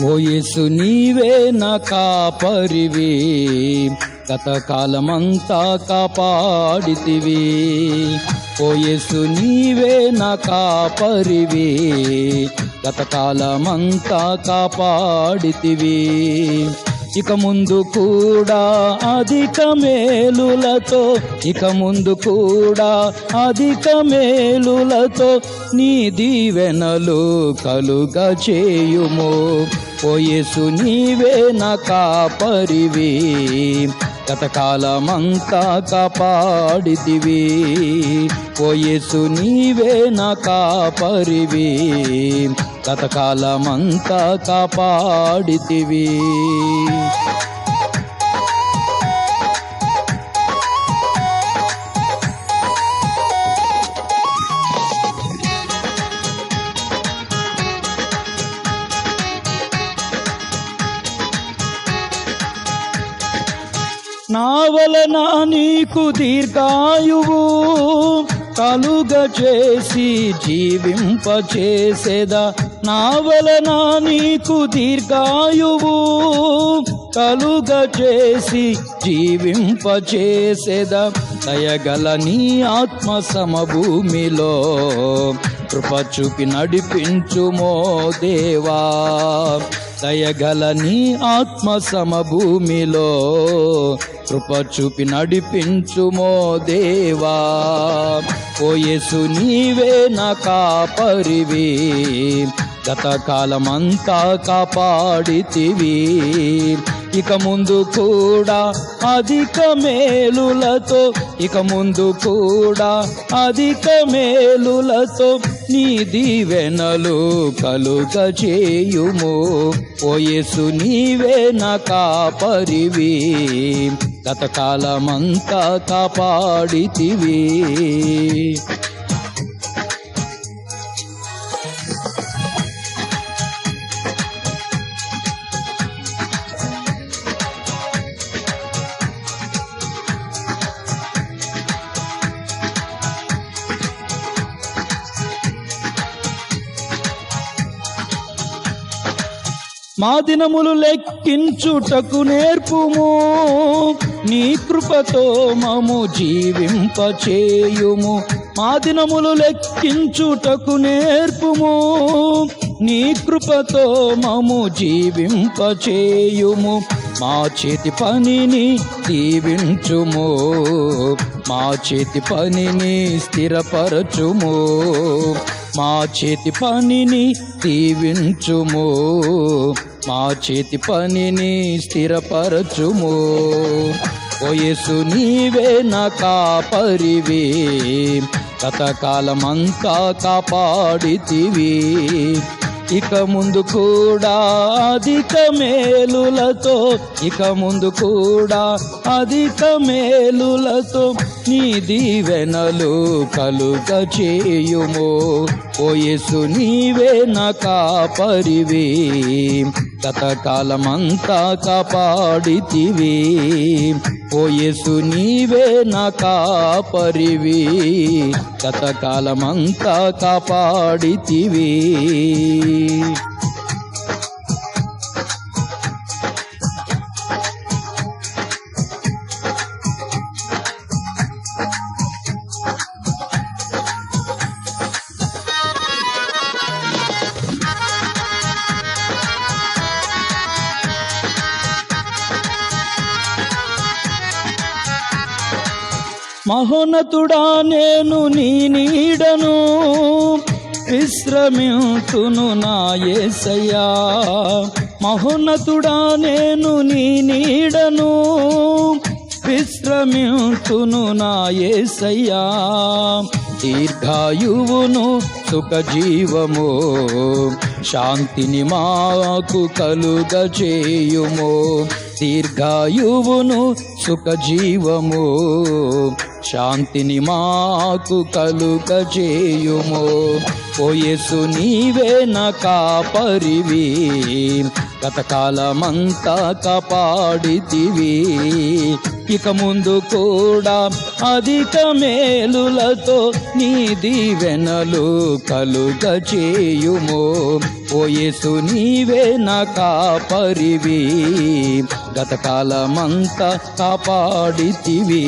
ఓ యేసు నీవే నా కాపరివి, గతకాలమంతా కాపాడితివి. ఓ యేసు నీవే నా కాపరివి, గతకాలమంతా కాపాడితివి. ఇక ముందు కూడా అధిక మేలులతో, ఇక ముందు కూడా అధిక మేలులతో నీ దీవెనలు కలుగ చేయుము. ఓ యేసు నీవే నా కాపరివి, గతకాలమంతా కాపాడితివి. ఓ యేసు నీవే నా కాపరివి, గతకాలమంతా కాపాడితివి. నా వలన నీకు దీర్ఘాయువు కలుగ చేసి జీవింపచేసేదా, నా వలన నీకు దీర్ఘాయువు కలుగ చేసి జీవింపచేసేదా. దయగల నీ ఆత్మ సమభూమిలో కృప చూపి నడిపించుమో దేవా. దయగల నీ ఆత్మ సమభూమిలో కృప చూపి నడిపించుమో దేవా. ఓ యేసు నీవే నా కాపరివి, గతకాలమంతా కాపాడితివి. ఇక ముందు కూడా అధిక మేలులతో, ఇక ముందు కూడా అధిక మేలులతో నీ దీవెనలు కలుగ చేయుము. ఓ యేసు నీవే నా కాపరివి, గతకాలమంతా కాపాడితివి. మా దినములు లెక్కించుటకు నేర్పుము, నీ కృపతో మము జీవింపచేయుము. మా దినములు లెక్కించుటకు నేర్పుము, నీ కృపతో మము జీవింపచేయుము. మా చేతి పనిని దీవించుము, మా చేతి పనిని స్థిరపరచుము. మా చేతి పనిని దీవించుము, మా చేతి పనిని స్థిరపరచుము. ఓ యేసు నీవే నా కాపరివి, గతకాలమంతా కాపాడితివి. ఇక ముందు కూడా అధిక మేలులతో, ఇక ముందు కూడా అధిక మేలులతో నీ దీవెనలు కలుగ చేయుము. ఓ యేసు నీవే నా కాపరివి, గతకాలమంతా కాపాడితివి. ఓ యేసు నీవే నా కాపరివి, గతకాలమంతా కాపాడితివి. మహోన్నతుడా నేను నీ నీడను, విశ్రమింతును నా యేసయ్యా. మహోన్నతుడా నేను నీ నీడను, విశ్రమింతును నా యేసయ్యా. దీర్ఘాయువును సుఖజీవము శాంతిని మాకు కలుగ చేయుము. దీర్ఘాయువును సుఖజీవము శాంతిని మాకు కలుగజేయుము. ఓ యేసు నీవే నా కాపరివి, గతకాలమంతా కాపాడితివి, ఇక ముందు కూడా అధిక మేలులతో నీ దీవెనలు కలుగజేయుము. ఓ యేసు నీవే నా కాపరివి, గతకాలమంతా కాపాడితివి.